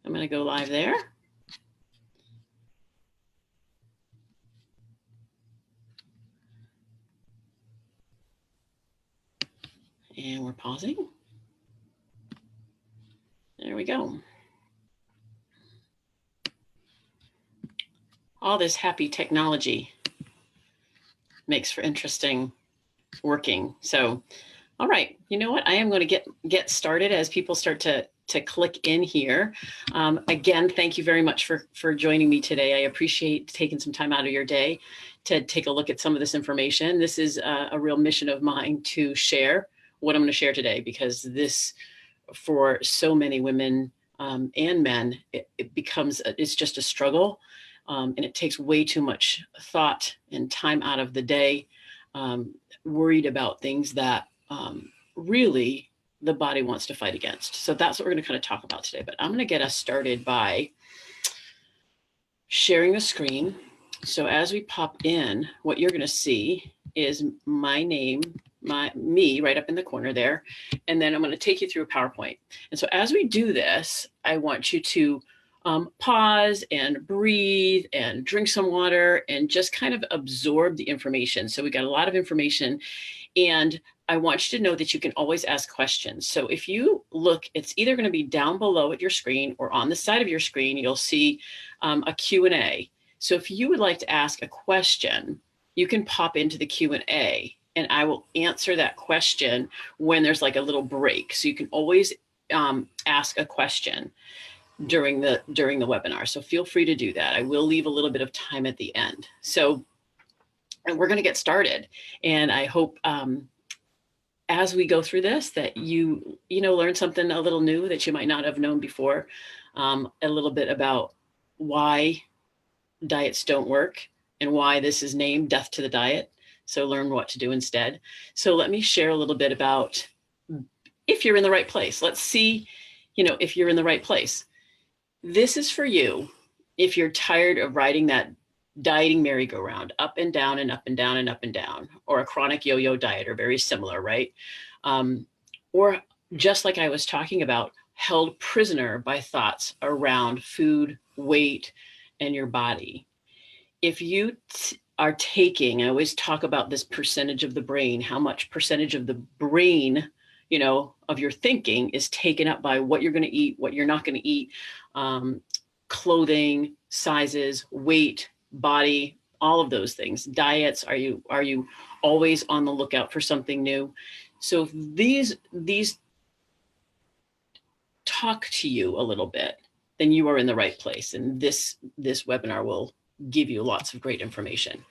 I'm going to go live there. And we're pausing. There we go. All this happy technology makes for interesting working. So, all right, you know what? I am going to get started as people start to click in here. Again, thank you very much for joining me today. I appreciate taking some time out of your day to take a look at some of this information. This is a real mission of mine to share what I'm going to share today, because this, for so many women and men, it's just a struggle, and it takes way too much thought and time out of the day, worried about things that really the body wants to fight against. So that's what we're going to kind of talk about today. But I'm going to get us started by sharing the screen. So as we pop in, what you're going to see is my name, me right up in the corner there. And then I'm going to take you through a PowerPoint. And so as we do this, I want you to pause and breathe and drink some water and just kind of absorb the information. So we got a lot of information, and I want you to know that you can always ask questions. So if you look, it's either going to be down below at your screen or on the side of your screen, you'll see a Q&A. So if you would like to ask a question, you can pop into the Q&A and I will answer that question when there's like a little break. So you can always ask a question during the webinar. So feel free to do that. I will leave a little bit of time at the end. So and we're going to get started. And I hope as we go through this that you learn something a little new that you might not have known before, a little bit about why diets don't work and why this is named Death to the Diet. So learn what to do instead. So let me share a little bit about if you're in the right place. Let's see, if you're in the right place. This is for you if you're tired of riding that dieting merry-go-round, up and down and up and down and up and down, or a chronic yo-yo diet, or very similar, right? Or just like I was talking about, held prisoner by thoughts around food, weight, and your body. If you are taking, I always talk about this percentage of the brain, how much percentage of the brain, of your thinking is taken up by what you're going to eat, what you're not going to eat, clothing, sizes, weight, body, all of those things. Diets, are you always on the lookout for something new? So if these talk to you a little bit, then you are in the right place. And this webinar will give you lots of great information.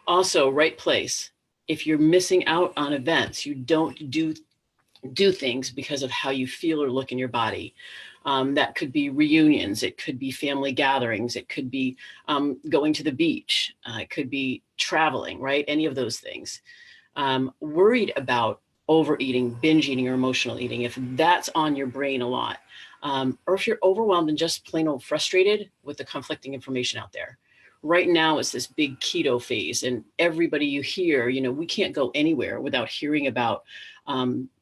Also, right place. If you're missing out on events, you don't do things because of how you feel or look in your body. That could be reunions, it could be family gatherings, it could be going to the beach, it could be traveling, right? Any of those things. Worried about overeating, binge eating, or emotional eating, if that's on your brain a lot, or if you're overwhelmed and just plain old frustrated with the conflicting information out there. Right now it's this big keto phase, and everybody you hear, we can't go anywhere without hearing about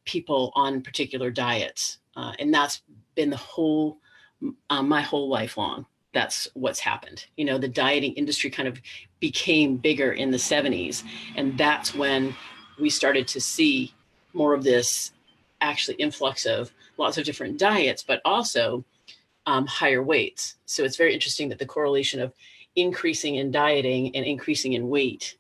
people on particular diets. And that's been my whole life long. That's what's happened. The dieting industry kind of became bigger in the 70s. And that's when we started to see more of this actually influx of lots of different diets, but also higher weights. So it's very interesting that the correlation of increasing in dieting and increasing in weight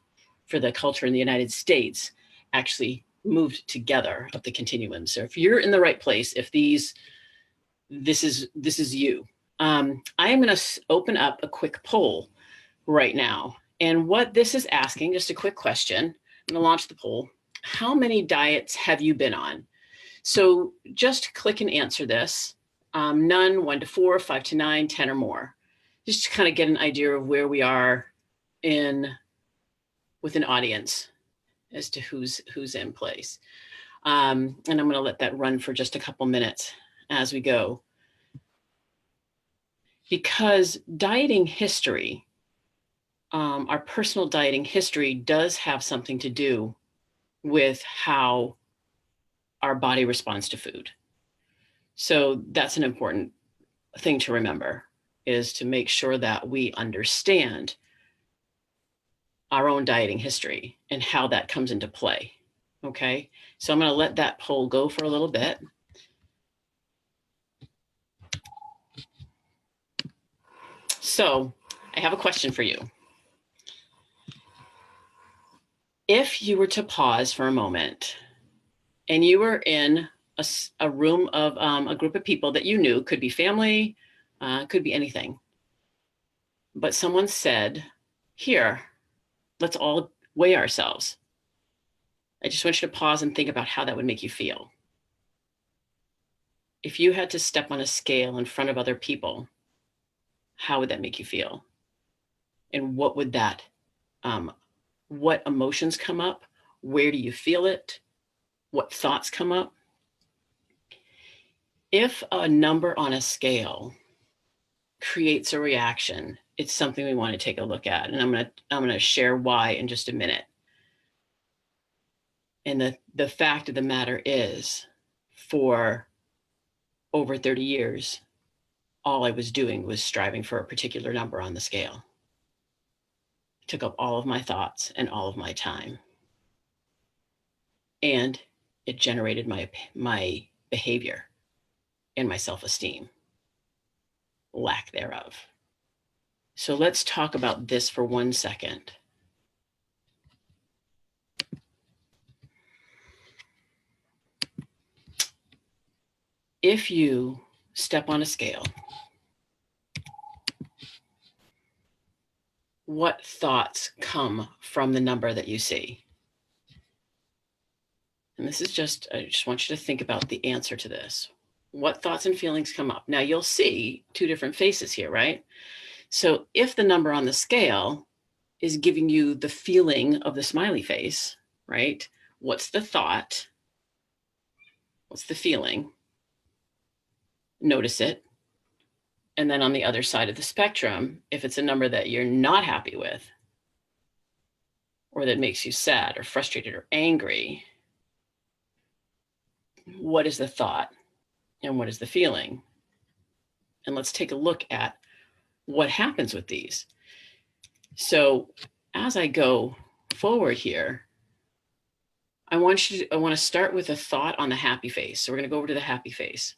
for the culture in the United States actually moved together up the continuum. So if you're in the right place, if this is you, I am going to open up a quick poll right now. And what this is asking, just a quick question, I'm going to launch the poll. How many diets have you been on? So just click and answer this. None, 1 to 4, 5 to 9, 10 or more. Just to kind of get an idea of where we are with an audience as to who's in place. And I'm going to let that run for just a couple minutes as we go. Because dieting history, our personal dieting history does have something to do with how our body responds to food. So that's an important thing to remember is to make sure that we understand our own dieting history and how that comes into play. Okay, so I'm going to let that poll go for a little bit. So I have a question for you. If you were to pause for a moment and you were in a room of a group of people that you knew, could be family, could be anything, but someone said, here, let's all weigh ourselves. I just want you to pause and think about how that would make you feel. If you had to step on a scale in front of other people, how would that make you feel? And what would that, what emotions come up? Where do you feel it? What thoughts come up? If a number on a scale creates a reaction, it's something we want to take a look at. And I'm going to share why in just a minute. And the fact of the matter is, for over 30 years, all I was doing was striving for a particular number on the scale. It took up all of my thoughts and all of my time. And it generated my behavior and my self-esteem, lack thereof. So let's talk about this for 1 second. If you step on a scale, what thoughts come from the number that you see? And this is I just want you to think about the answer to this. What thoughts and feelings come up? Now you'll see two different faces here, right? So if the number on the scale is giving you the feeling of the smiley face, right? What's the thought? What's the feeling? Notice it. And then on the other side of the spectrum, if it's a number that you're not happy with, or that makes you sad or frustrated or angry, what is the thought and what is the feeling? And let's take a look at what happens with these. So as I go forward here, I want to start with a thought on the happy face. So we're going to go over to the happy face.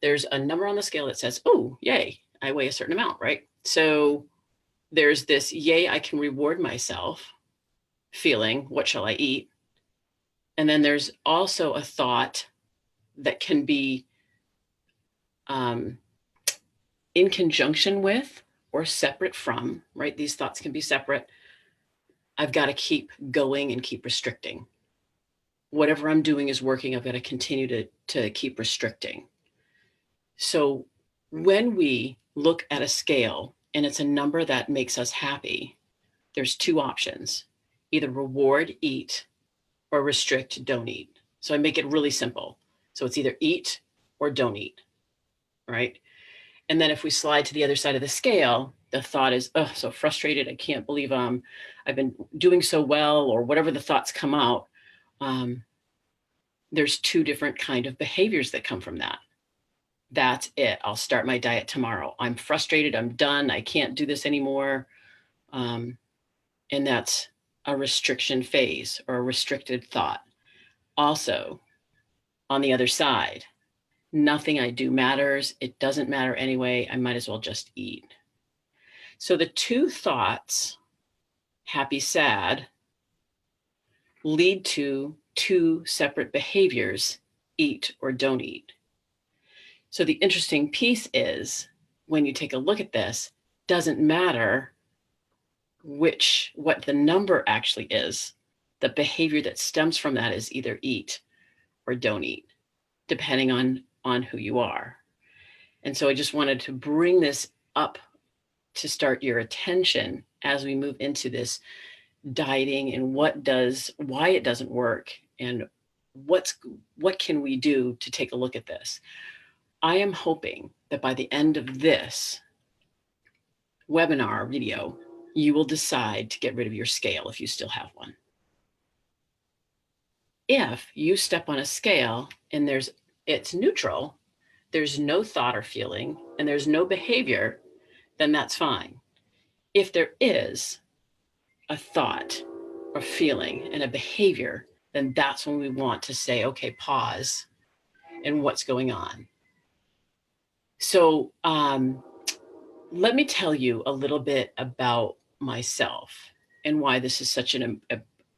There's a number on the scale that says, oh, yay, I weigh a certain amount, right? So there's this, yay, I can reward myself feeling, what shall I eat? And then there's also a thought that can be in conjunction with or separate from, right? These thoughts can be separate. I've got to keep going and keep restricting. Whatever I'm doing is working. I've got to continue to keep restricting. So when we look at a scale and it's a number that makes us happy, there's two options: either reward, eat, or restrict, don't eat. So I make it really simple. So it's either eat or don't eat, right? And then if we slide to the other side of the scale, the thought is, oh, so frustrated. I can't believe I've been doing so well, or whatever the thoughts come out. There's two different kind of behaviors that come from that. That's it. I'll start my diet tomorrow. I'm frustrated. I'm done. I can't do this anymore. And that's a restriction phase or a restricted thought. Also, on the other side, nothing I do matters. It doesn't matter anyway. I might as well just eat. So the two thoughts, happy, sad, lead to two separate behaviors, eat or don't eat. So the interesting piece is, when you take a look at this, doesn't matter what the number actually is. The behavior that stems from that is either eat or don't eat, depending on who you are. And so I just wanted to bring this up to start your attention as we move into this dieting and why it doesn't work, and what can we do to take a look at this. I am hoping that by the end of this webinar video, you will decide to get rid of your scale if you still have one. If you step on a scale and it's neutral, there's no thought or feeling and there's no behavior, then that's fine. If there is a thought or feeling and a behavior, then that's when we want to say, okay, pause and what's going on. So let me tell you a little bit about myself and why this is such an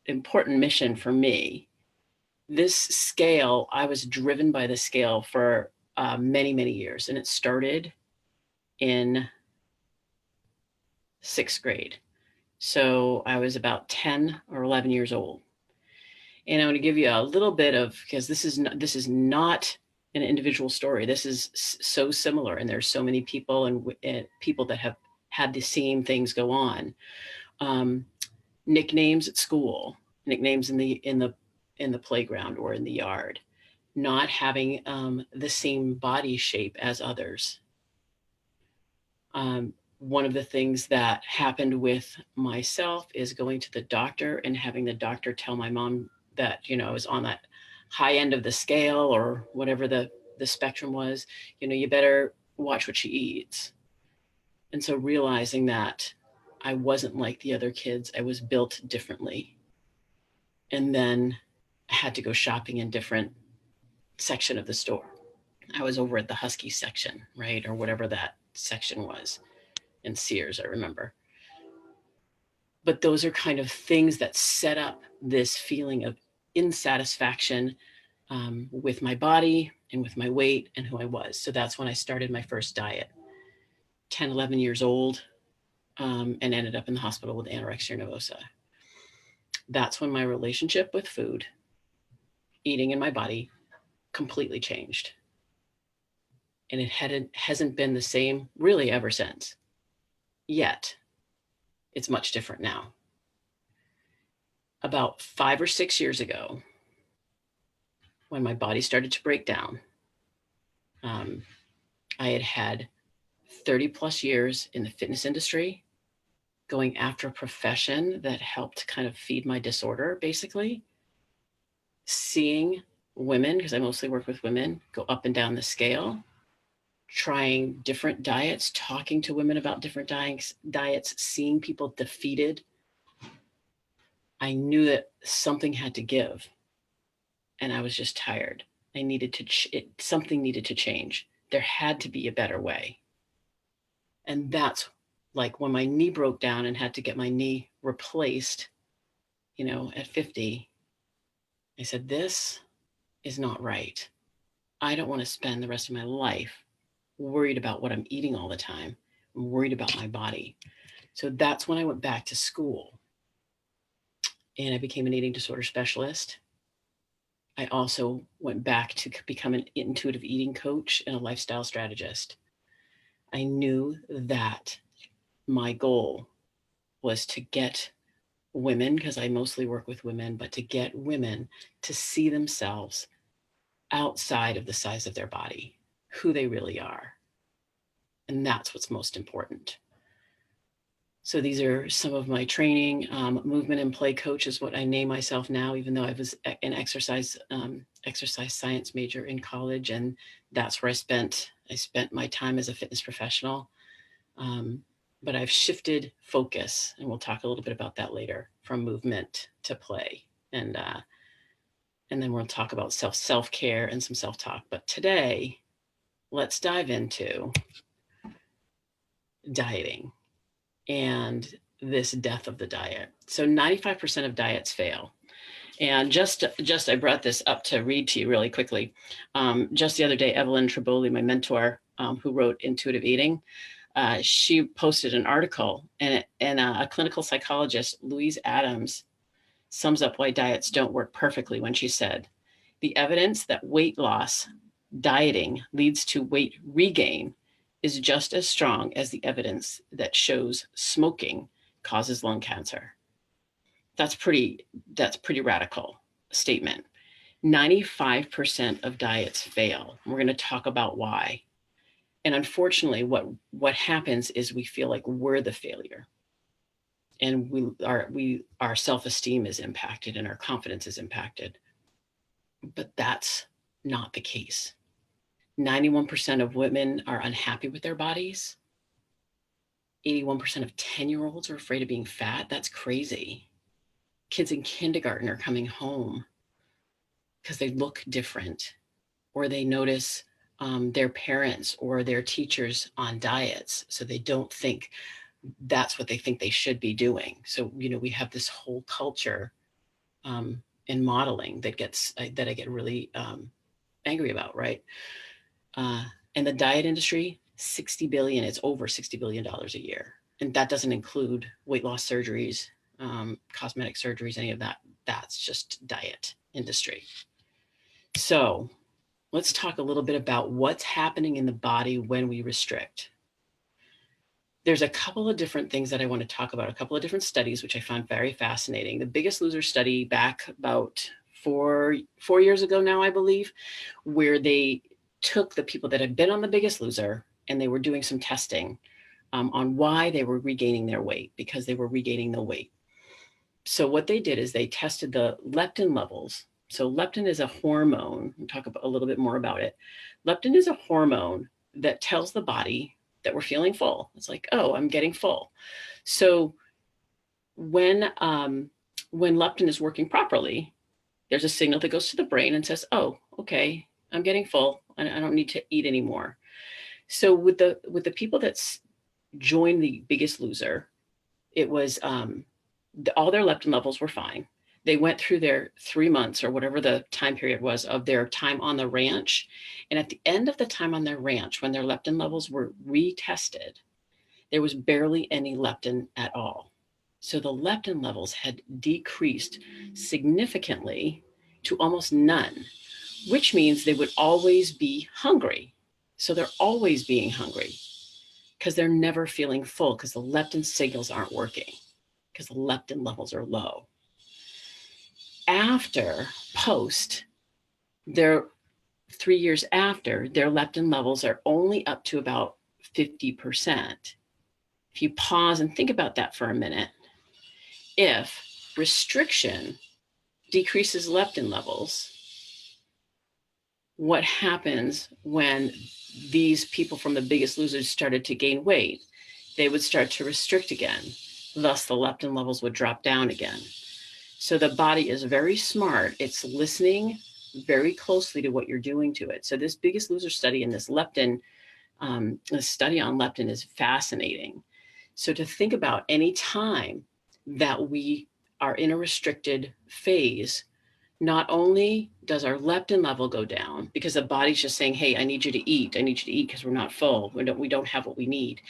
important mission for me. This scale, I was driven by the scale for many, many years, and it started in 6th grade. So I was about 10 or 11 years old. And I'm going to give you a little bit of, because this is not an individual story. This is so similar, and there's so many people and people that have had the same things go on. Nicknames at school, nicknames in the playground or in the yard, not having the same body shape as others. One of the things that happened with myself is going to the doctor and having the doctor tell my mom that, I was on that high end of the scale or whatever the spectrum was, you better watch what she eats. And so realizing that I wasn't like the other kids, I was built differently. And then I had to go shopping in different section of the store. I was over at the Husky section, right? Or whatever that section was in Sears, I remember. But those are kind of things that set up this feeling of insatisfaction with my body and with my weight and who I was. So that's when I started my first diet, 10, 11 years old, and ended up in the hospital with anorexia nervosa. That's when my relationship with food, eating in my body, completely changed. And it hasn't been the same really ever since. Yet, it's much different now. About 5 or 6 years ago, when my body started to break down, I had 30 plus years in the fitness industry, going after a profession that helped kind of feed my disorder, basically. Seeing women, because I mostly work with women, go up and down the scale, trying different diets, talking to women about different diets, seeing people defeated. I knew that something had to give, and I was just tired. I needed to, something needed to change. There had to be a better way. And that's like when my knee broke down and had to get my knee replaced, at 50, I said, this is not right. I don't want to spend the rest of my life worried about what I'm eating all the time. I'm worried about my body. So that's when I went back to school and I became an eating disorder specialist. I also went back to become an intuitive eating coach and a lifestyle strategist. I knew that my goal was to get women, because I mostly work with women, but to get women to see themselves outside of the size of their body, who they really are. And that's what's most important. So these are some of my training. Movement and play coach is what I name myself now, even though I was an exercise science major in college. And that's where I spent my time as a fitness professional. But I've shifted focus, and we'll talk a little bit about that later, from movement to play. And then we'll talk about self-care and some self-talk. But today, let's dive into dieting and this death of the diet. So 95% of diets fail. And just I brought this up to read to you really quickly. Just the other day, Evelyn Triboli, my mentor, who wrote Intuitive Eating, she posted an article, and a clinical psychologist, Louise Adams, sums up why diets don't work perfectly when she said, the evidence that weight loss dieting leads to weight regain is just as strong as the evidence that shows smoking causes lung cancer. That's pretty radical statement. 95% of diets fail. We're going to talk about why. And unfortunately, what happens is we feel like we're the failure, and our self-esteem is impacted and our confidence is impacted. But that's not the case. 91% of women are unhappy with their bodies. 81% of 10-year-olds are afraid of being fat. That's crazy. Kids in kindergarten are coming home because they look different, or they notice their parents or their teachers on diets. So they don't think that's what they think they should be doing. So, we have this whole culture and modeling that I get really angry about, right? And the diet industry, 60 billion, it's over $60 billion a year. And that doesn't include weight loss surgeries, cosmetic surgeries, any of that. That's just diet industry. So let's talk a little bit about what's happening in the body when we restrict. There's a couple of different things that I want to talk about, a couple of different studies, which I found very fascinating. The Biggest Loser study back about four years ago now, I believe, where they took the people that had been on The Biggest Loser and they were doing some testing on why they were regaining their weight, because they were regaining the weight. So what they did is they tested the leptin levels. So leptin is a hormone. We'll talk a little bit more about it. Leptin is a hormone that tells the body that we're feeling full. It's like, oh, I'm getting full. So when leptin is working properly, there's a signal that goes to the brain and says, oh, okay, I'm getting full and I don't need to eat anymore. So with the people that joined The Biggest Loser, it was all their leptin levels were fine. They went through their 3 months or whatever the time period was of their time on the ranch. And at the end of the time on their ranch, when their leptin levels were retested, there was barely any leptin at all. So the leptin levels had decreased significantly to almost none, which means they would always be hungry. So they're always being hungry because they're never feeling full, because the leptin signals aren't working, because the leptin levels are low. They're 3 years after, their leptin levels are only up to about 50%. If you pause and think about that for a minute, if restriction decreases leptin levels, what happens when these people from The Biggest Losers started to gain weight? They would start to restrict again. Thus, the leptin levels would drop down again. So the body is very smart. It's listening very closely to what you're doing to it. So this Biggest Loser study and this leptin, the study on leptin is fascinating. So to think about any time that we are in a restricted phase, not only does our leptin level go down because the body's just saying, hey, I need you to eat because we're not full. We don't have what we need.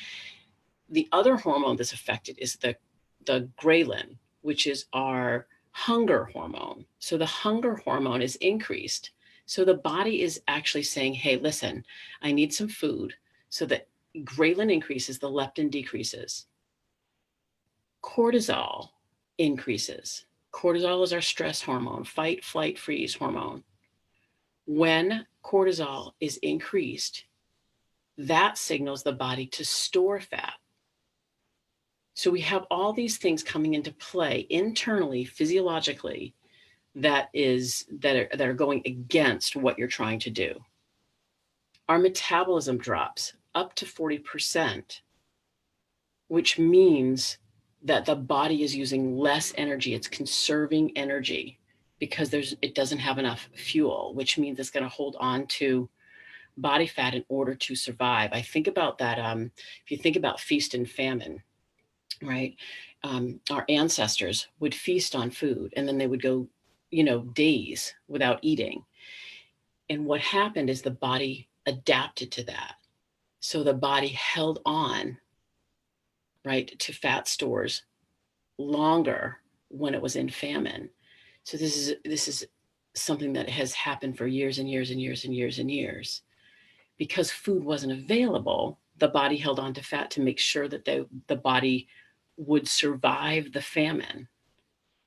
The other hormone that's affected is the ghrelin, which is our hunger hormone. So the hunger hormone is increased. So the body is actually saying, hey, listen, I need some food. So the ghrelin increases, the leptin decreases. Cortisol increases. Cortisol is our stress hormone, fight, flight, freeze hormone. When cortisol is increased, that signals the body to store fat. So we have all these things coming into play internally, physiologically, that are going against what you're trying to do. Our metabolism drops up to 40%, which means that the body is using less energy. It's conserving energy because it doesn't have enough fuel, which means it's going to hold on to body fat in order to survive. I think about that. If you think about feast and famine, right? Our ancestors would feast on food and then they would go, days without eating. And what happened is the body adapted to that. So the body held on, right, to fat stores longer when it was in famine. So this is something that has happened for years and years and years and years and years. Because food wasn't available, the body held on to fat to make sure that the body would survive the famine.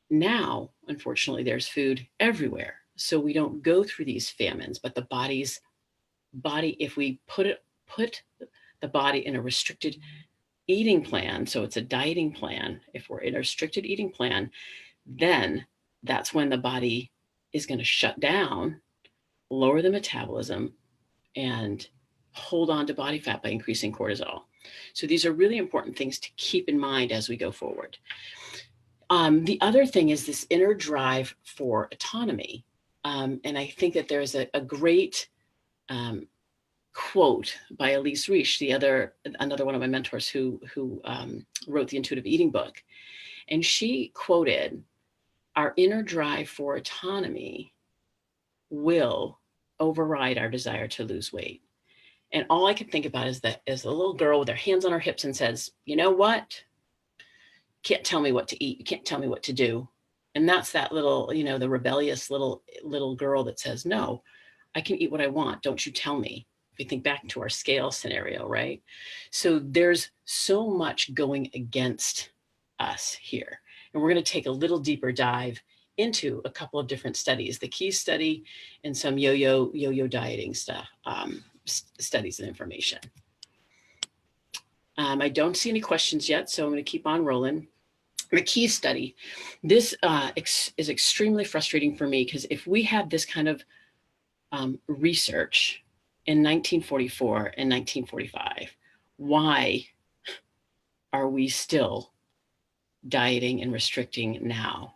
Now, unfortunately, there's food everywhere. So we don't go through these famines, but the body, if we put the body in a restricted eating plan, so it's a dieting plan, if we're in a restricted eating plan, then that's when the body is going to shut down, lower the metabolism, and hold on to body fat by increasing cortisol. So these are really important things to keep in mind as we go forward. The other thing is this inner drive for autonomy. And I think that there's a great quote by Elise Reich, another one of my mentors who wrote the Intuitive Eating book. And she quoted, "Our inner drive for autonomy will override our desire to lose weight." And all I can think about is that as a little girl with her hands on her hips and says, "You know what? Can't tell me what to eat. You can't tell me what to do." And that's that little, the rebellious little girl that says, "No, I can eat what I want. Don't you tell me." If we think back to our scale scenario, right? So there's so much going against us here. And we're going to take a little deeper dive into a couple of different studies, the Key study and some yo-yo dieting stuff, studies and information. I don't see any questions yet, so I'm going to keep on rolling. The Key study, this is extremely frustrating for me, because if we had this kind of research in 1944 and 1945, why are we still dieting and restricting now?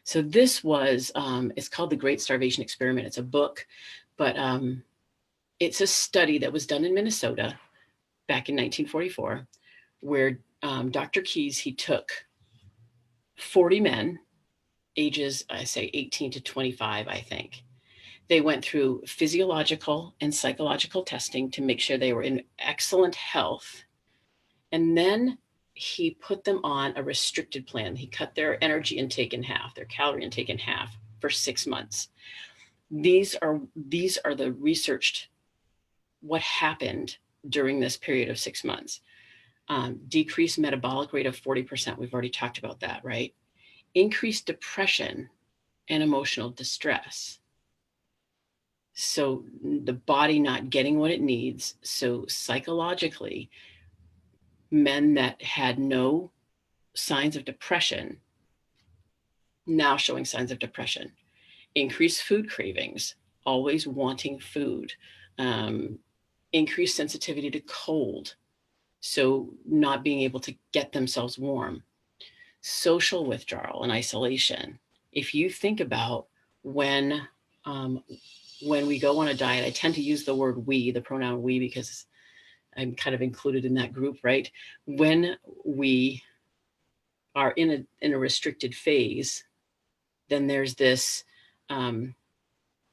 So this was, it's called The Great Starvation Experiment. It's a book, but it's a study that was done in Minnesota back in 1944, where Dr. Keyes, he took 40 men, ages, I say 18 to 25, I think. They went through physiological and psychological testing to make sure they were in excellent health. And then he put them on a restricted plan. He cut their energy intake in half, their calorie intake in half for 6 months. These are the researched what happened during this period of 6 months. Decreased metabolic rate of 40%. We've already talked about that, right? Increased depression and emotional distress. So the body not getting what it needs. So psychologically, men that had no signs of depression now showing signs of depression. Increased food cravings, always wanting food. Increased sensitivity to cold, so not being able to get themselves warm. Social withdrawal and isolation. If you think about when we go on a diet, I tend to use the word we, the pronoun we, because I'm kind of included in that group, right? When we are in a restricted phase, then there's this,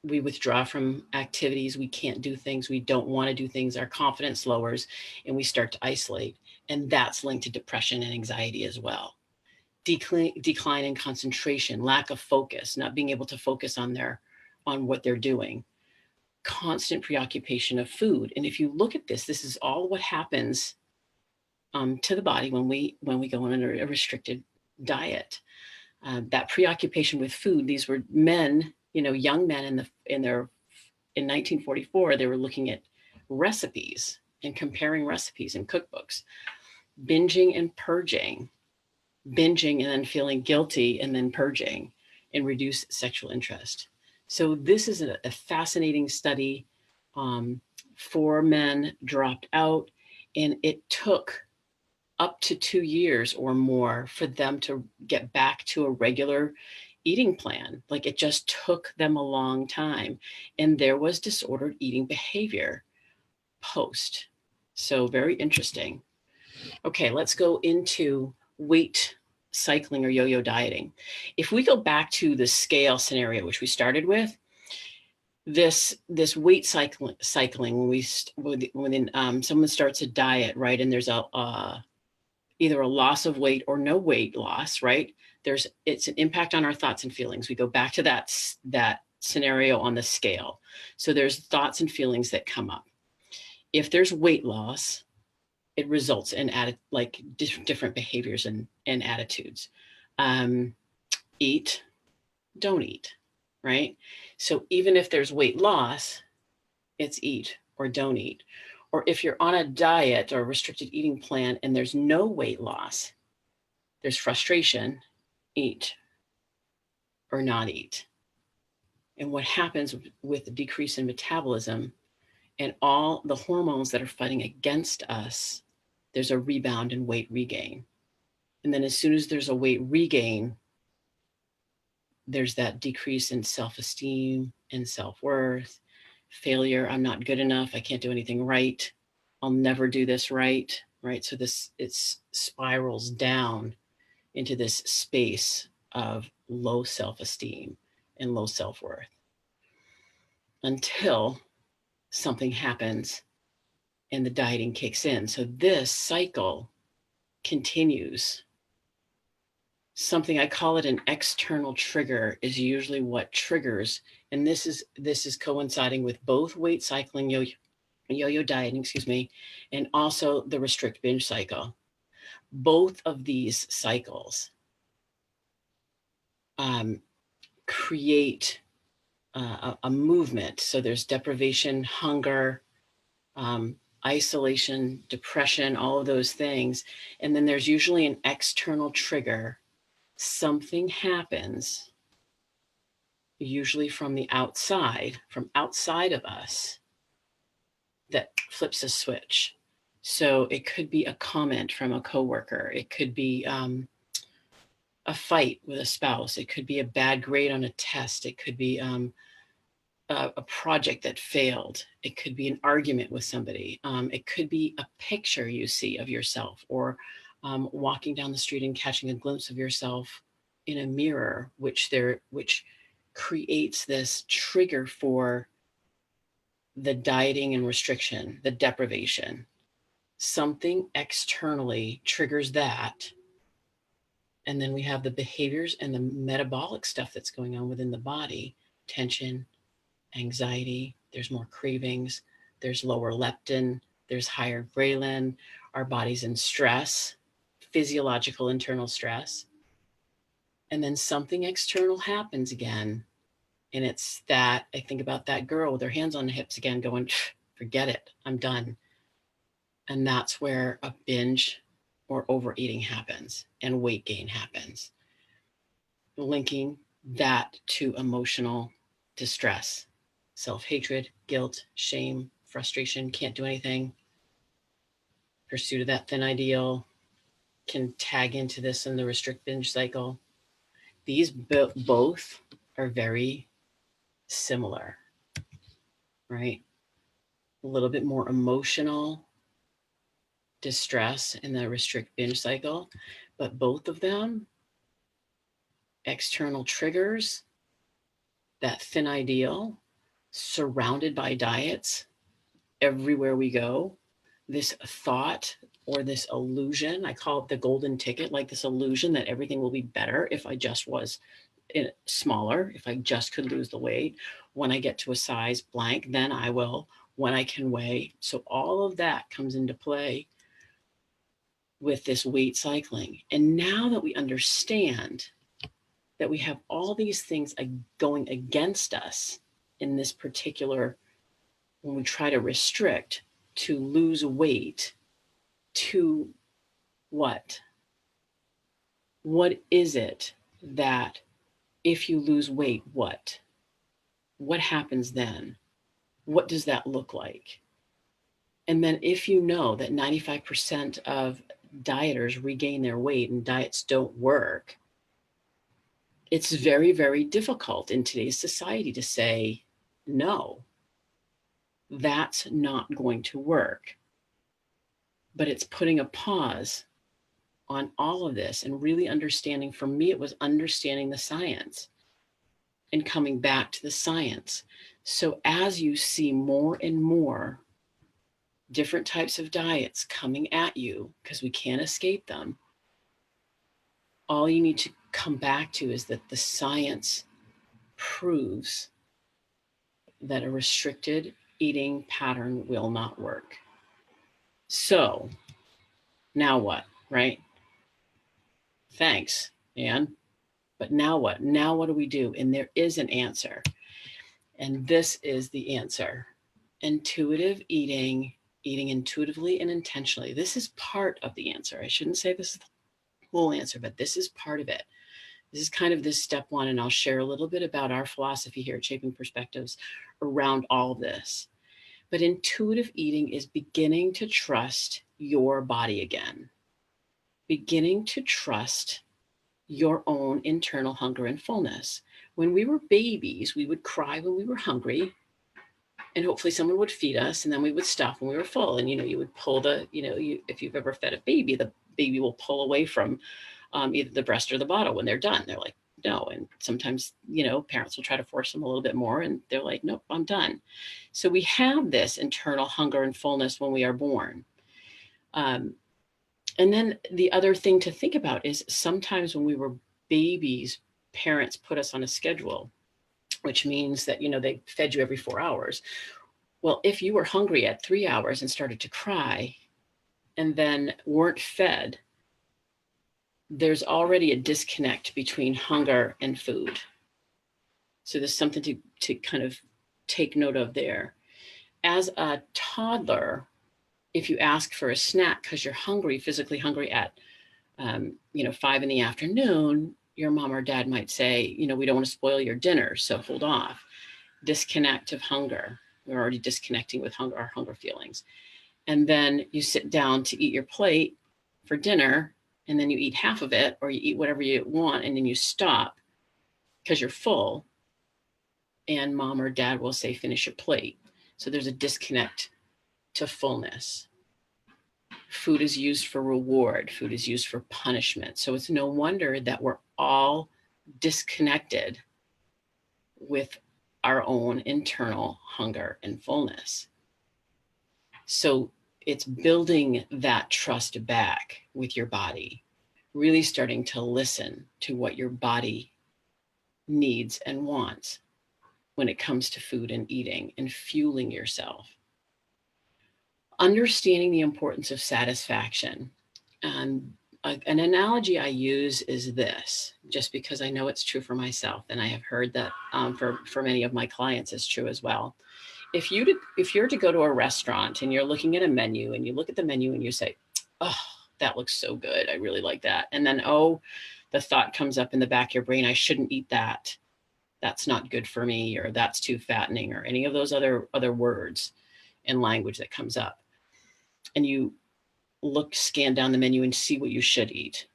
we withdraw from activities, we can't do things, we don't want to do things, our confidence lowers, and we start to isolate. And that's linked to depression and anxiety as well. Decline in concentration, lack of focus, not being able to focus on what they're doing. Constant preoccupation of food. And if you look at this is all what happens to the body when we go on a restricted diet. That preoccupation with food. These were men, young men in 1944. They were looking at recipes and comparing recipes in cookbooks, binging and purging, and then feeling guilty and then purging, and reduce sexual interest. So this is a fascinating study. 4 men dropped out, and it took up to 2 years or more for them to get back to a regular eating plan. Like, it just took them a long time. And there was disordered eating behavior post. So very interesting. Okay, let's go into weight cycling or yo-yo dieting. If we go back to the scale scenario, which we started with, this weight cycling, when someone starts a diet, right, and there's either a loss of weight or no weight loss, right? It's an impact on our thoughts and feelings. We go back to that scenario on the scale. So there's thoughts and feelings that come up. If there's weight loss, it results in different behaviors and attitudes. Eat, don't eat, right? So even if there's weight loss, it's eat or don't eat. Or if you're on a diet or a restricted eating plan and there's no weight loss, there's frustration, eat or not eat. And what happens with the decrease in metabolism and all the hormones that are fighting against us, there's a rebound and weight regain. And then as soon as there's a weight regain, there's that decrease in self-esteem and self-worth, failure. I'm not good enough. I can't do anything right. I'll never do this right. Right. So it spirals down into this space of low self-esteem and low self-worth until something happens and the dieting kicks in. So this cycle continues. Something, I call it an external trigger, is usually what triggers, and this is coinciding with both weight cycling, yo-yo dieting, excuse me, and also the restrict binge cycle. Both of these cycles create a movement. So there's deprivation, hunger, isolation, depression, all of those things. And then there's usually an external trigger. Something happens, usually from the outside, from outside of us, that flips a switch. So it could be a comment from a coworker. It could be a fight with a spouse. It could be a bad grade on a test. It could be a project that failed. It could be an argument with somebody. It could be a picture you see of yourself, or walking down the street and catching a glimpse of yourself in a mirror, which creates this trigger for the dieting and restriction, the deprivation. Something externally triggers that. And then we have the behaviors and the metabolic stuff that's going on within the body, tension, anxiety, there's more cravings, there's lower leptin, there's higher ghrelin, our body's in stress, physiological internal stress. And then something external happens again. And it's that, I think about that girl with her hands on the hips again going, forget it, I'm done. And that's where a binge or overeating happens and weight gain happens. Linking that to emotional distress, self-hatred, guilt, shame, frustration, can't do anything. Pursuit of that thin ideal can tag into this in the restrict binge cycle. These both are very similar, right? A little bit more emotional distress in the restrict binge cycle, but both of them, external triggers, that thin ideal, surrounded by diets everywhere we go, this thought or this illusion, I call it the golden ticket, like this illusion that everything will be better if I just was smaller, if I just could lose the weight. When I get to a size blank, then I will, when I can weigh. So all of that comes into play with this weight cycling. And now that we understand that we have all these things going against us in this particular, when we try to restrict, to lose weight, to what? What is it that if you lose weight, what? What happens then? What does that look like? And then if you know that 95% of dieters regain their weight and diets don't work, it's very, very difficult in today's society to say, no, that's not going to work. But it's putting a pause on all of this and really understanding. For me, it was understanding the science and coming back to the science. So as you see more and more different types of diets coming at you, because we can't escape them, all you need to come back to is that the science proves that a restricted eating pattern will not work. So now what, right? Thanks, Anne. But now what? Now what do we do? And there is an answer. And this is the answer. Intuitive eating, eating intuitively and intentionally. This is part of the answer. I shouldn't say this is the whole answer, but this is part of it. This is kind of this step one, and I'll share a little bit about our philosophy here at Shaping Perspectives around all of this. But intuitive eating is beginning to trust your body again, beginning to trust your own internal hunger and fullness. When we were babies, we would cry when we were hungry, and hopefully someone would feed us, and then we would stop when we were full. And you would pull if you've ever fed a baby, the baby will pull away from either the breast or the bottle when they're done. They're like, no. And sometimes parents will try to force them a little bit more, and they're like, nope, I'm done. So we have this internal hunger and fullness when we are born. And then the other thing to think about is sometimes when we were babies, parents put us on a schedule, which means that, they fed you every 4 hours. Well, if you were hungry at 3 hours and started to cry and then weren't fed, there's already a disconnect between hunger and food. So there's something to kind of take note of there. As a toddler, if you ask for a snack because you're hungry, physically hungry at 5 in the afternoon, your mom or dad might say, we don't want to spoil your dinner, so hold off. Disconnect of hunger. We're already disconnecting with hunger, our hunger feelings. And then you sit down to eat your plate for dinner, and then you eat half of it, or you eat whatever you want, and then you stop because you're full, and mom or dad will say, finish your plate. So there's a disconnect to fullness. Food is used for reward. Food is used for punishment. So it's no wonder that we're all disconnected with our own internal hunger and fullness. So it's building that trust back with your body, really starting to listen to what your body needs and wants when it comes to food and eating and fueling yourself. Understanding the importance of satisfaction. An analogy I use is this, just because I know it's true for myself, and I have heard that for many of my clients it's true as well. If you're to go to a restaurant and you're looking at a menu and you look at the menu and you say, oh, that looks so good, I really like that. And then, the thought comes up in the back of your brain, I shouldn't eat that. That's not good for me, or that's too fattening, or any of those other words and language that comes up. And you scan down the menu and see what you should eat.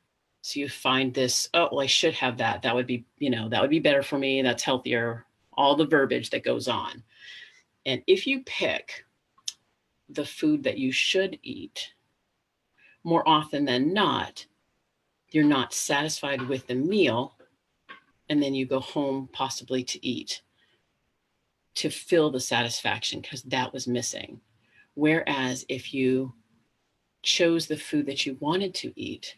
So you find this, I should have that. That would be, that would be better for me. That's healthier. All the verbiage that goes on. And if you pick the food that you should eat, more often than not, you're not satisfied with the meal. And then you go home possibly to eat, to fill the satisfaction because that was missing. Whereas if you chose the food that you wanted to eat,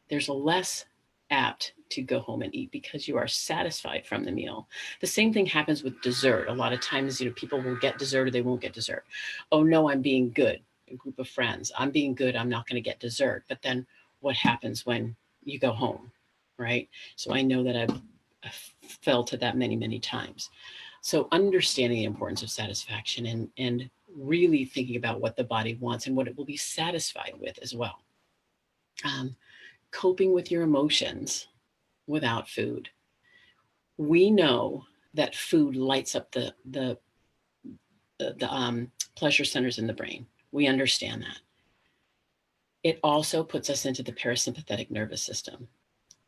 there's less apt to go home and eat because you are satisfied from the meal. The same thing happens with dessert. A lot of times, people will get dessert or they won't get dessert. Oh no, I'm being good. A group of friends, I'm being good, I'm not going to get dessert. But then what happens when you go home, right? So I know that I've fell to that many, many times. So understanding the importance of satisfaction and really thinking about what the body wants and what it will be satisfied with as well. Coping with your emotions without food. We know that food lights up the pleasure centers in the brain. We understand that. It also puts us into the parasympathetic nervous system,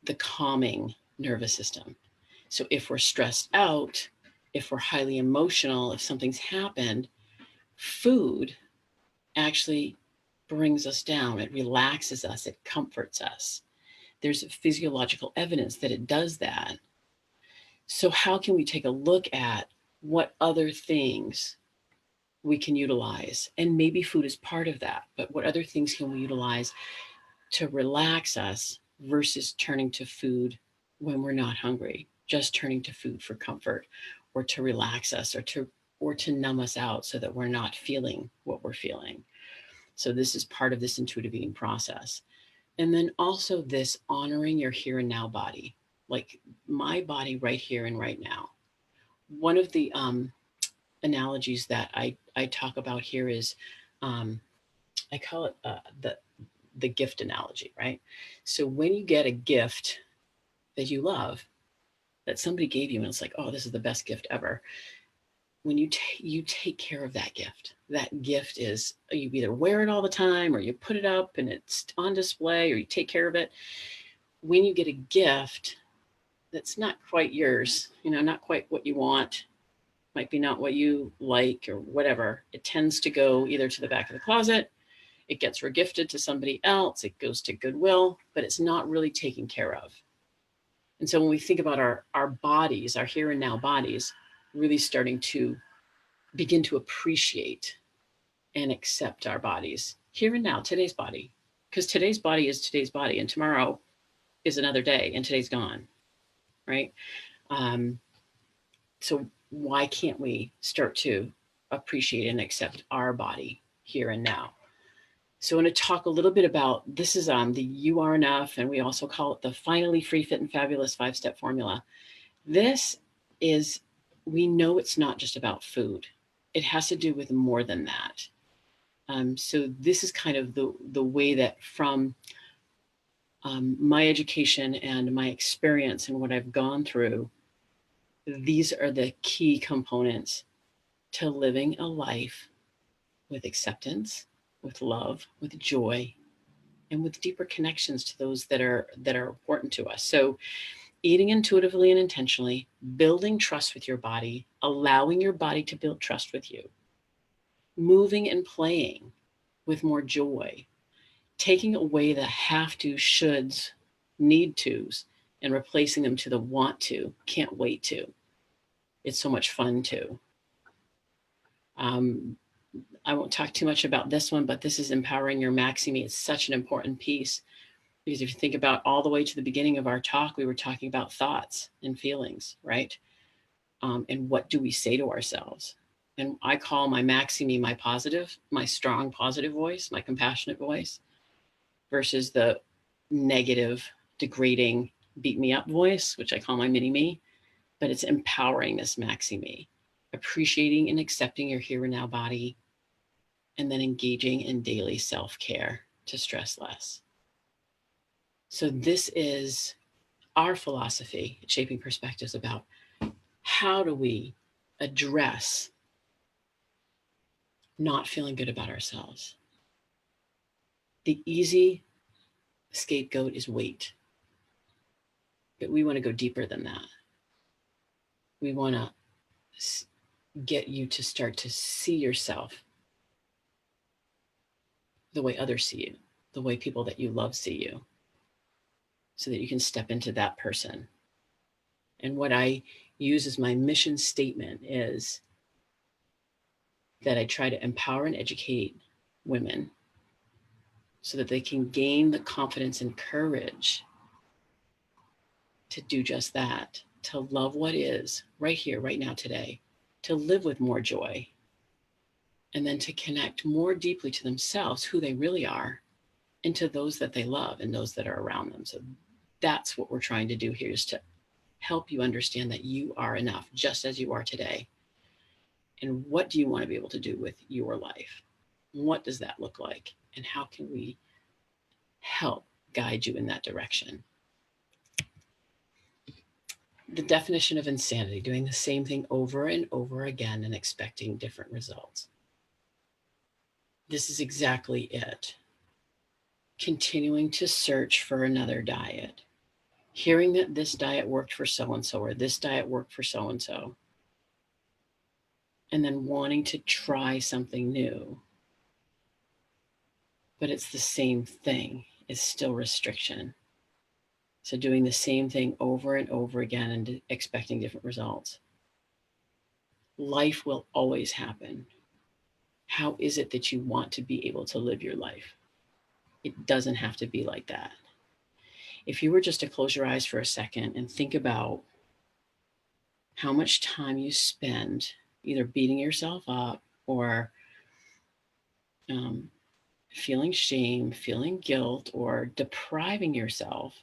the calming nervous system. So if we're stressed out, if we're highly emotional, if something's happened, food actually brings us down. It relaxes us. It comforts us. There's physiological evidence that it does that. So how can we take a look at what other things we can utilize? And maybe food is part of that, but what other things can we utilize to relax us versus turning to food when we're not hungry, just turning to food for comfort or to relax us or to numb us out so that we're not feeling what we're feeling. So this is part of this intuitive eating process. And then also this honoring your here and now body, like my body right here and right now. One of the analogies that I talk about here is, I call it the gift analogy, right? So when you get a gift that you love, that somebody gave you and it's like, oh, this is the best gift ever. when you take care of that gift. That gift is, you either wear it all the time or you put it up and it's on display, or you take care of it. When you get a gift that's not quite yours, not quite what you want, might be not what you like or whatever, it tends to go either to the back of the closet, it gets regifted to somebody else, it goes to Goodwill, but it's not really taken care of. And so when we think about our bodies, our here and now bodies, really starting to begin to appreciate and accept our bodies here and now, today's body, because today's body is today's body and tomorrow is another day and today's gone, right? So why can't we start to appreciate and accept our body here and now? So I want to talk a little bit about, this is the You Are Enough, and we also call it the Finally Free, Fit, and Fabulous 5-step formula. This is, we know it's not just about food. It has to do with more than that. So this is kind of the way that from my education and my experience and what I've gone through, these are the key components to living a life with acceptance, with love, with joy, and with deeper connections to those that are important to us. So eating intuitively and intentionally, building trust with your body, allowing your body to build trust with you, moving and playing with more joy, taking away the have to, shoulds, need tos, and replacing them to the want to, can't wait to. It's so much fun too. I won't talk too much about this one, but this is empowering your Maxie Me. It's such an important piece, because if you think about all the way to the beginning of our talk, we were talking about thoughts and feelings, right? And what do we say to ourselves? And I call my Maxie Me my positive, my strong positive voice, my compassionate voice, versus the negative, degrading, beat me up voice, which I call my mini me. But it's empowering this Maxie Me, appreciating and accepting your here and now body, and then engaging in daily self-care to stress less. So this is our philosophy at Shaping Perspectives about how do we address not feeling good about ourselves. The easy scapegoat is weight, but we want to go deeper than that. We want to get you to start to see yourself the way others see you, the way people that you love see you, so that you can step into that person. And what I use as my mission statement is that I try to empower and educate women so that they can gain the confidence and courage to do just that, to love what is right here, right now, today, to live with more joy, and then to connect more deeply to themselves, who they really are, and to those that they love and those that are around them. So that's what we're trying to do here, is to help you understand that you are enough just as you are today. And what do you want to be able to do with your life? What does that look like? And how can we help guide you in that direction? The definition of insanity: doing the same thing over and over again and expecting different results. This is exactly it. Continuing to search for another diet, hearing that this diet worked for so-and-so, or this diet worked for so-and-so, and then wanting to try something new. But it's the same thing. It's still restriction. So doing the same thing over and over again and expecting different results. Life will always happen. How is it that you want to be able to live your life? It doesn't have to be like that. If you were just to close your eyes for a second and think about how much time you spend either beating yourself up or feeling shame, feeling guilt, or depriving yourself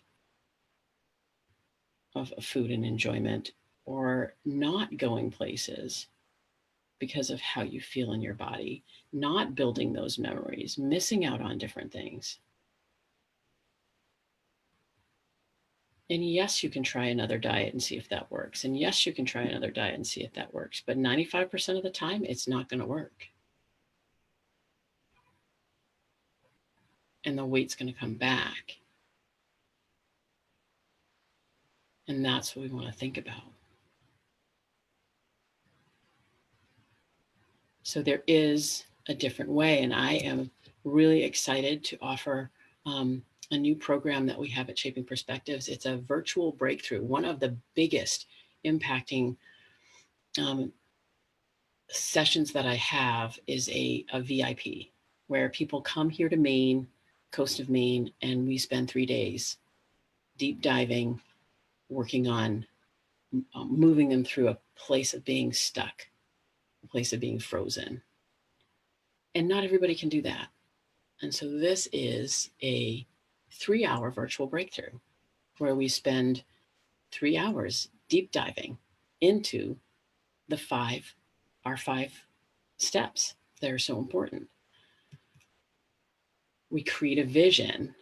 of food and enjoyment, or not going places because of how you feel in your body, not building those memories, missing out on different things. And yes, you can try another diet and see if that works. And yes, you can try another diet and see if that works. But 95% of the time, it's not going to work. And the weight's going to come back. And that's what we want to think about. So there is a different way. And I am really excited to offer a new program that we have at Shaping Perspectives. It's a virtual breakthrough, one of the biggest impacting sessions that I have is a VIP where people come here to Maine, coast of Maine, and we spend 3 days deep diving, working on moving them through a place of being stuck, a place of being frozen. And not everybody can do that. And so this is a 3-hour virtual breakthrough where we spend 3 hours deep diving into our 5 steps that are so important. We create a vision.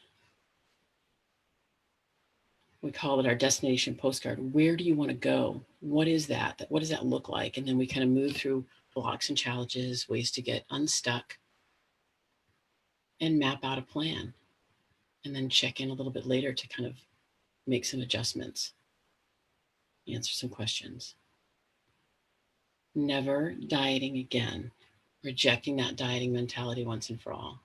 We call it our destination postcard. Where do you want to go? What is that? What does that look like? And then we kind of move through blocks and challenges, ways to get unstuck, and map out a plan. And then check in a little bit later to kind of make some adjustments, answer some questions. Never dieting again, rejecting that dieting mentality once and for all.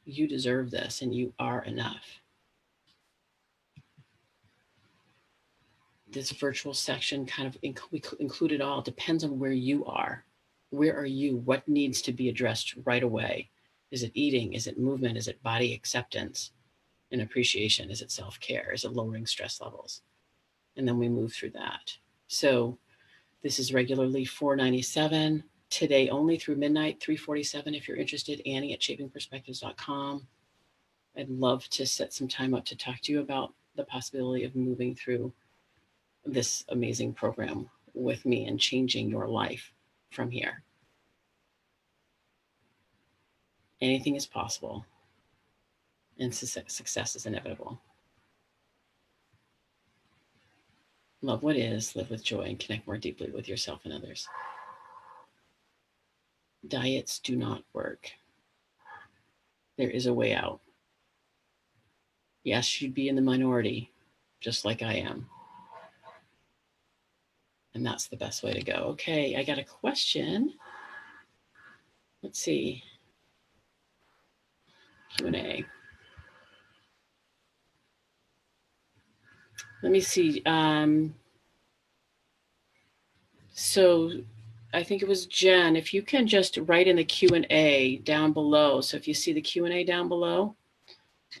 You deserve this and you are enough. This virtual section kind of we include it all. Depends on where you are. Where are you? What needs to be addressed right away? Is it eating? Is it movement? Is it body acceptance and appreciation? Is it self-care? Is it lowering stress levels? And then we move through that. So this is regularly $4.97. Today only through midnight, $3.47. If you're interested, Annie at shapingperspectives.com. I'd love to set some time up to talk to you about the possibility of moving through this amazing program with me and changing your life from here. Anything is possible, and success is inevitable. Love what is, live with joy, and connect more deeply with yourself and others. Diets do not work. There is a way out. Yes, you'd be in the minority, just like I am. And that's the best way to go. Okay, I got a question. Let's see. Q&A. Let me see. So I think it was Jen. If you can just write in the Q&A down below. So if you see the Q&A down below,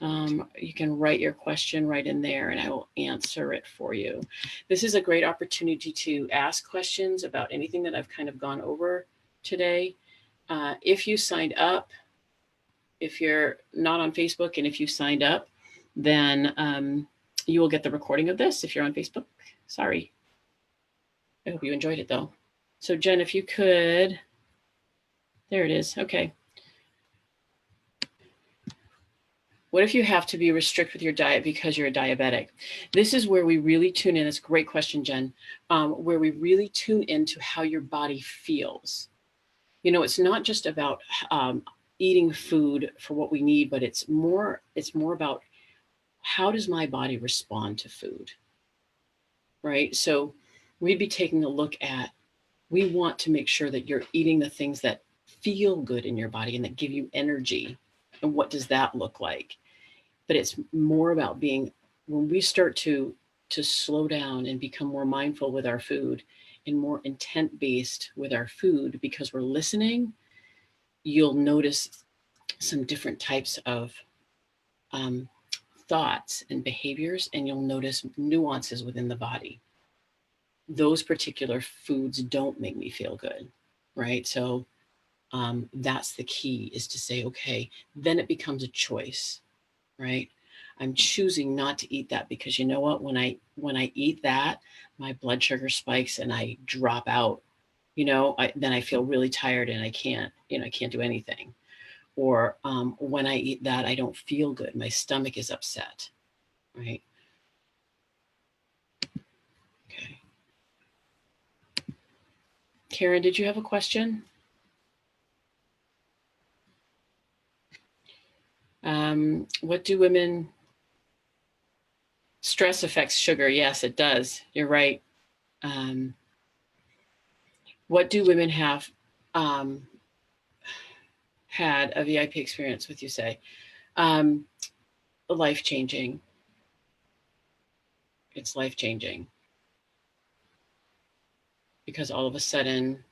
you can write your question right in there and I will answer it for you. This is a great opportunity to ask questions about anything that I've kind of gone over today. If you signed up, if you're not on Facebook and if you signed up, then you will get the recording of this if you're on Facebook. Sorry. I hope you enjoyed it though. So Jen, if you could, there it is. Okay. What if you have to be restrict with your diet because you're a diabetic? This is where we really tune in. It's a great question, Jen, where we really tune into how your body feels. You know, it's not just about eating food for what we need, but it's more about how does my body respond to food, right? So we'd be taking a look at, we want to make sure that you're eating the things that feel good in your body and that give you energy. And what does that look like? But it's more about being, when we start to slow down and become more mindful with our food and more intent based with our food because we're listening, you'll notice some different types of thoughts and behaviors, and you'll notice nuances within the body. Those particular foods don't make me feel good, right? So that's the key, is to say, okay, then it becomes a choice, right? I'm choosing not to eat that because you know what? When I eat that, my blood sugar spikes and I drop out. You know, then I feel really tired and I can't do anything. or when I eat that, I don't feel good. My stomach is upset, right? Okay. Karen, did you have a question? What do women... Stress affects sugar. Yes, it does. You're right. What do women have had a VIP experience with, you say? Life-changing. It's life-changing. Because all of a sudden,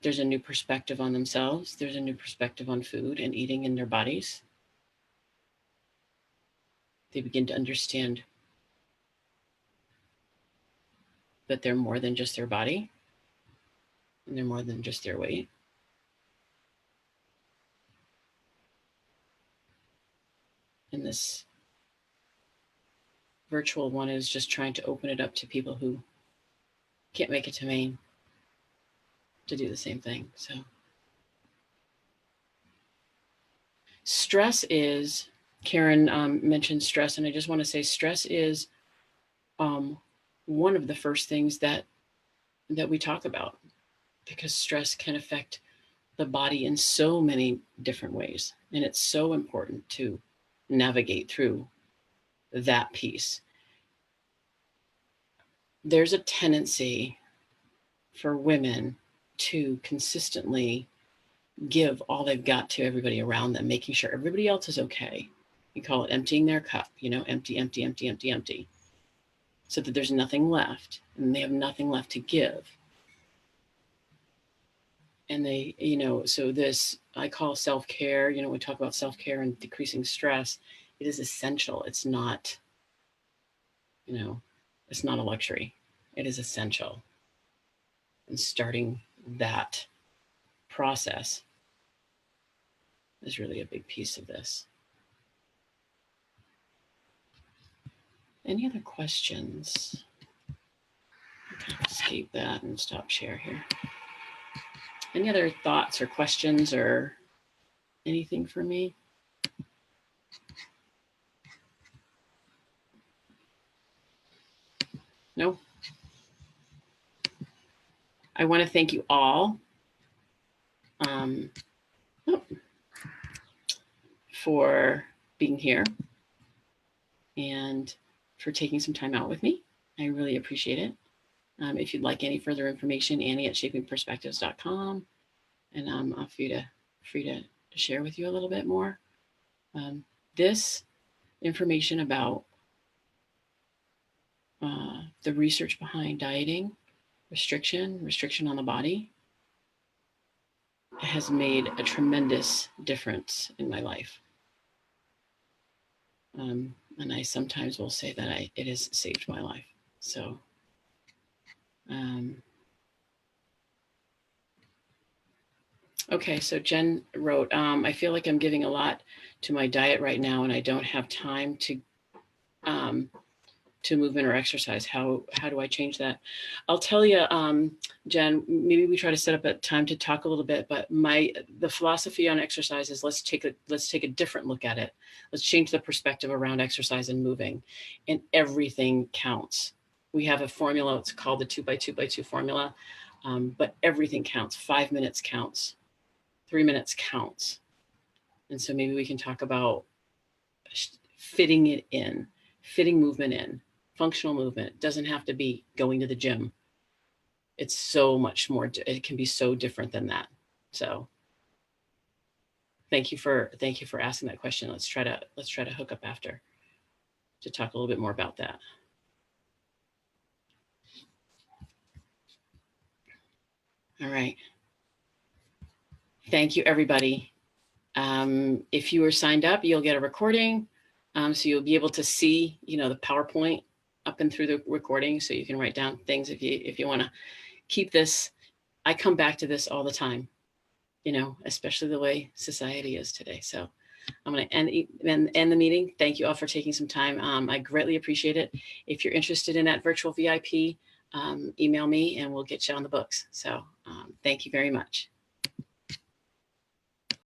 there's a new perspective on themselves. There's a new perspective on food and eating in their bodies. They begin to understand that they're more than just their body, and they're more than just their weight. And this virtual one is just trying to open it up to people who can't make it to Maine to do the same thing. So stress is, Karen mentioned stress, and I just want to say stress is one of the first things that we talk about, because stress can affect the body in so many different ways. And it's so important to navigate through that piece. There's a tendency for women to consistently give all they've got to everybody around them, making sure everybody else is okay. You call it emptying their cup, empty, empty, empty, empty, empty, so that there's nothing left and they have nothing left to give. And they, so this I call self-care. We talk about self-care and decreasing stress. It is essential. It's not, it's not a luxury. It is essential. And starting that process is really a big piece of this. Any other questions? Okay, escape that and stop share here. Any other thoughts or questions or anything for me? No? I want to thank you all for being here and for taking some time out with me. I really appreciate it. If you'd like any further information, Annie@shapingperspectives.com, and I'm free to share with you a little bit more. This information about the research behind dieting, restriction on the body, has made a tremendous difference in my life. And I sometimes will say that it has saved my life. So, okay, so Jen wrote, I feel like I'm giving a lot to my diet right now, and I don't have time to movement or exercise. How do I change that? I'll tell you, Jen, maybe we try to set up a time to talk a little bit, but the philosophy on exercise is let's take a different look at it. Let's change the perspective around exercise and moving, and everything counts. We have a formula, it's called the 2x2x2 formula, but everything counts. 5 minutes counts, 3 minutes counts. And so maybe we can talk about fitting it in, fitting movement in. Functional movement doesn't have to be going to the gym. It's so much more, it can be so different than that. So thank you for asking that question. Let's try to hook up after to talk a little bit more about that. All right. Thank you, everybody. If you are signed up, you'll get a recording. So you'll be able to see, the PowerPoint up and through the recording, so you can write down things if you want to keep this. I come back to this all the time, especially the way society is today. So I'm going to end the meeting. Thank you all for taking some time. I greatly appreciate it. If you're interested in that virtual VIP, email me and we'll get you on the books. So thank you very much.